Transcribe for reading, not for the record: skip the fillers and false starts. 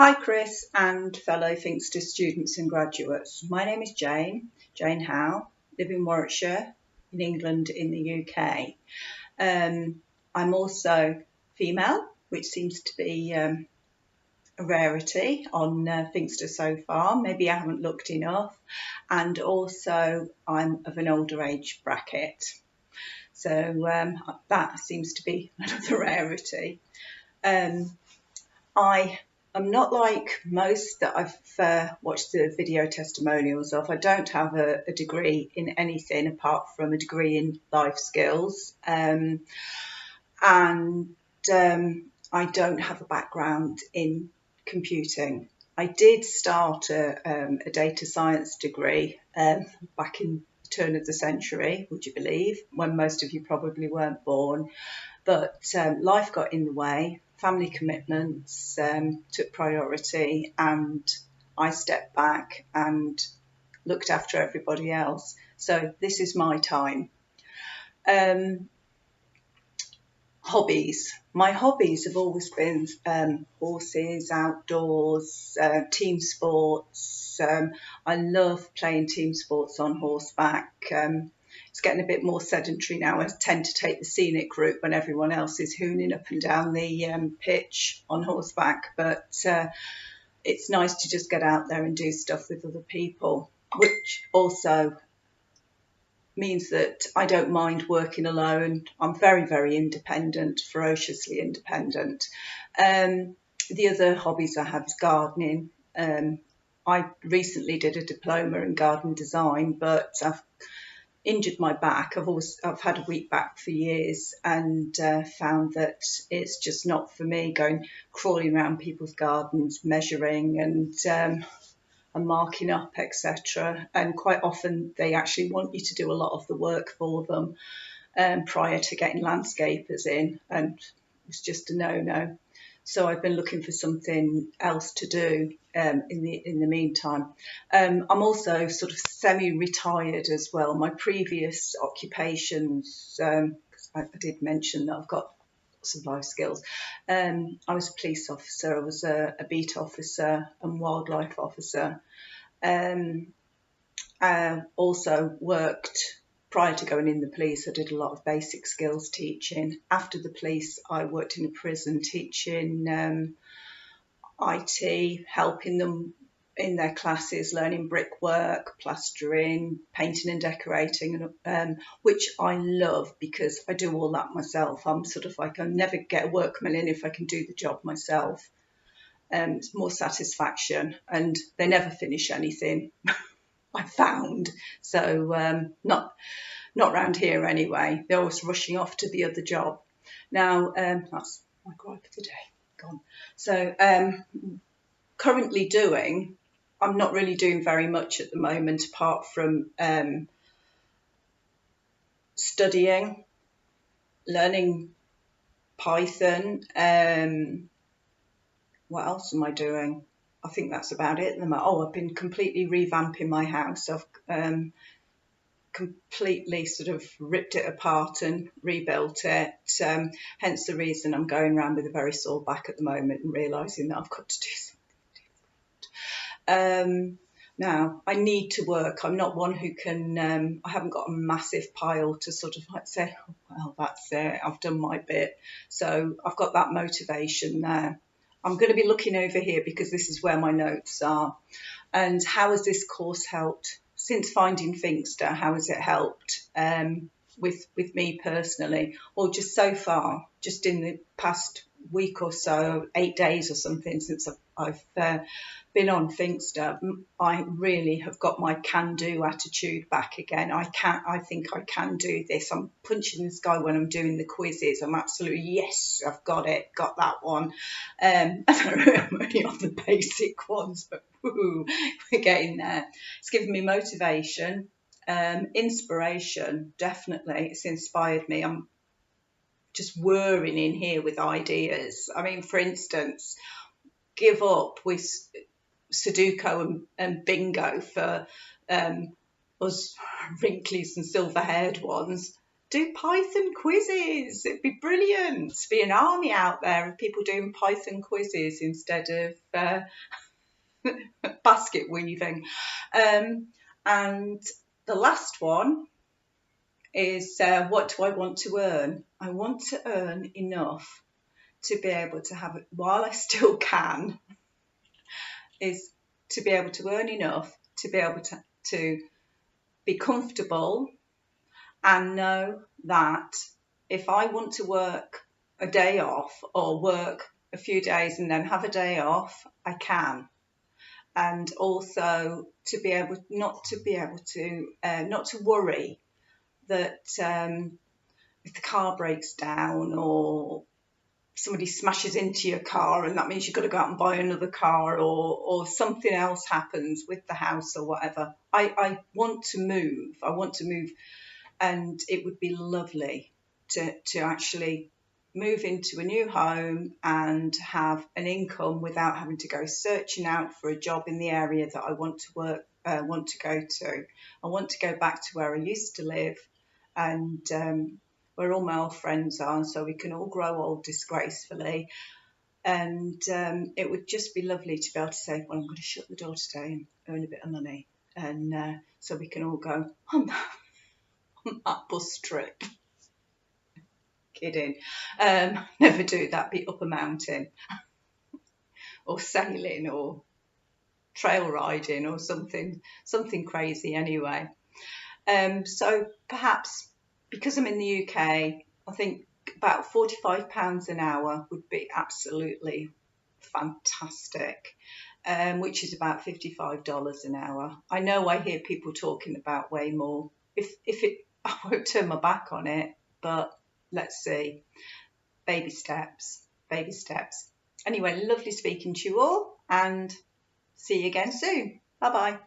Hi Chris and fellow Finxter students and graduates. My name is Jane Howe, live in Warwickshire in England in the UK. I'm also female, which seems to be a rarity on Finxter so far. Maybe I haven't looked enough. And also I'm of an older age bracket. So that seems to be another rarity. I am not like most that I've watched the video testimonials of. I don't have a degree in anything apart from a degree in life skills. And I don't have a background in computing. I did start a data science degree back in the turn of the century, would you believe, when most of you probably weren't born. But life got in the way, family commitments took priority, and I stepped back and looked after everybody else. So this is my time. Hobbies. My hobbies have always been horses, outdoors, team sports. I love playing team sports on horseback. It's getting a bit more sedentary now. I tend to take the scenic route when everyone else is hooning up and down the pitch on horseback. But it's nice to just get out there and do stuff with other people, which also means that I don't mind working alone. I'm very, very independent, ferociously independent. The other hobbies I have is gardening. I recently did a diploma in garden design, but I've injured my back. I've had a weak back for years, and found that it's just not for me, going crawling around people's gardens, measuring and marking up, etc. And quite often they actually want you to do a lot of the work for them prior to getting landscapers in, and it's just a no-no. So I've been looking for something else to do in the meantime. I'm also sort of semi-retired as well. My previous occupations, I did mention that I've got some life skills. I was a police officer, I was a beat officer and wildlife officer. I also worked, prior to going in the police, I did a lot of basic skills teaching. After the police, I worked in a prison teaching IT, helping them in their classes, learning brickwork, plastering, painting and decorating, which I love because I do all that myself. I'm sort of like, I'll never get a workman in if I can do the job myself. It's more satisfaction, and they never finish anything, I found. So not round here anyway. They're always rushing off to the other job. Now, that's my gripe for the day. Gone. So currently I'm not really doing very much at the moment apart from studying, learning Python. What else am I doing? I think that's about it at the moment. Oh, I've been completely revamping my house. I've completely sort of ripped it apart and rebuilt it. Hence the reason I'm going around with a very sore back at the moment and realising that I've got to do something. Now, I need to work. I'm not one who can, I haven't got a massive pile to sort of like say, oh, well, that's it, I've done my bit. So I've got that motivation there. I'm going to be looking over here because this is where my notes are. And how has this course helped? Since finding Finxter, how has it helped with me personally? Or just so far, just in the past week or so, 8 days or something since I've been on Finxter, I really have got my can-do attitude back again. I think I can do this. I'm punching the sky when I'm doing the quizzes. I'm absolutely, yes, I've got it, got that one. I'm only on the basic ones, but woo, we're getting there. It's given me motivation, inspiration, definitely. It's inspired me. I'm just whirring in here with ideas. I mean, for instance, give up with Sudoku and bingo for us wrinklies and silver-haired ones. do Python quizzes. It'd be brilliant to be an army out there of people doing Python quizzes instead of basket weaving. And the last one is what do I want to earn? I want to earn enough to be able to have it while I still can, is to be able to earn enough to be able to be comfortable and know that if I want to work a day off or work a few days and then have a day off, I can. And also to be able not to worry that if the car breaks down or somebody smashes into your car and that means you've got to go out and buy another car, or something else happens with the house or whatever. I want to move. And it would be lovely to actually move into a new home and have an income without having to go searching out for a job in the area that I want to go to. I want to go back to where I used to live and where all my old friends are, so we can all grow old disgracefully. And it would just be lovely to be able to say, well, I'm going to shut the door today and earn a bit of money, and so we can all go on that bus trip. Kidding. Never do that. Be up a mountain or sailing or trail riding or something crazy anyway. So perhaps because I'm in the UK, I think about £45 an hour would be absolutely fantastic, which is about $55 an hour. I know I hear people talking about way more. I won't turn my back on it, but let's see. Baby steps. Anyway, lovely speaking to you all, and see you again soon. Bye bye.